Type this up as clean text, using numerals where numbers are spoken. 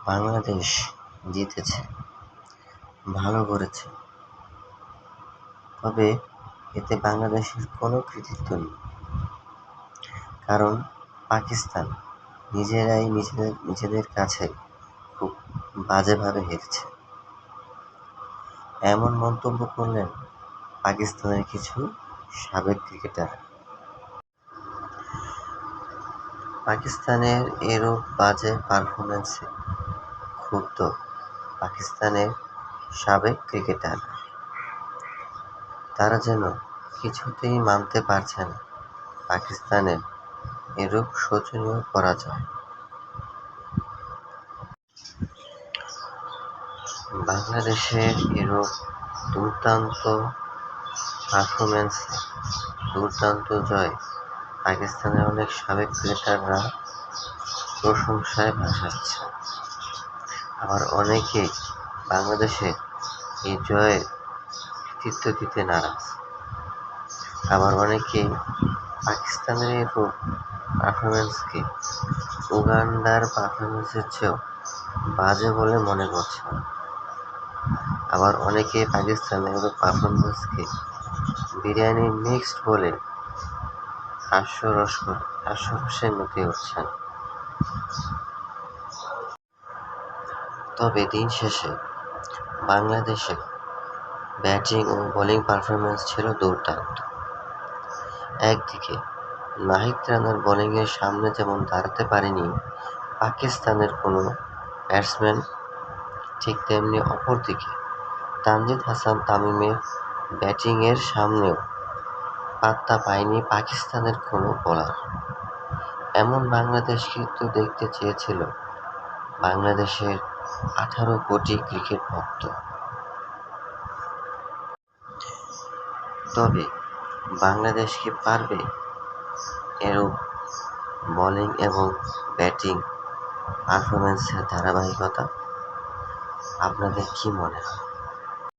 বাংলাদেশ জিতেছে, ভালো করেছে, তবে এতে বাংলাদেশের কোনো কৃতিত্ব নেই। কারণ পাকিস্তান নিজেরাই নিজেদের কাছে খুব বাজেভাবে হেরেছে, এমন মন্তব্য করলেন পাকিস্তানের কিছু সাবেক ক্রিকেটার। পাকিস্তানের এরূপ বাজে পারফরম্যান্সে ক্ষুব্ধ পাকিস্তানের সাবেক ক্রিকেটাররা। তারা যেন কিছুতেই মানতে পারছে না পাকিস্তানের এরূপ শোচনীয় পরাজয়। বাংলাদেশের এরূপ দুর্দান্ত পারফরম্যান্সে দুর্দান্ত জয় পাকিস্তানের অনেক সাবেক ক্রিকেটাররা প্রশংসায় ভাসাচ্ছে। আবার অনেকেই বাংলাদেশের এই জয়ের কৃতিত্ব দিতে নারাজ। আবার অনেকেই পাকিস্তানের এরূপ পারফরম্যান্সকে উগান্ডার পারফরম্যান্সের চেয়েও বাজে বলে মনে করছেন। আবার অনেকেই পাকিস্তানের এরূপ পারফরম্যান্সকে বিরিয়ানি মিক্সড বলে হাস্যরসে মেতে উঠছেন। তবে দিন শেষে বাংলাদেশের ব্যাটিং ও বোলিং পারফরম্যান্স ছিল দুর্দান্ত। একদিকে নাহিদ রানার বোলিংয়ের সামনে যেমন দাঁড়াতে পারেনি পাকিস্তানের কোনো ব্যাটসম্যান, ঠিক তেমনি অপরদিকে তানজিদ হাসান তামিমের ব্যাটিংয়ের সামনেও পাত্তা পায়নি পাকিস্তানের কোনো বোলার। এমন বাংলাদেশকে তো দেখতে চেয়েছিল বাংলাদেশের 18 কোটি ক্রিকেট ভক্ত। তবে বাংলাদেশ কি পারবে এরূপ বোলিং এবং ব্যাটিং পারফরম্যান্সের ধারাবাহিকতা? আপনাদের কি মনে হয়?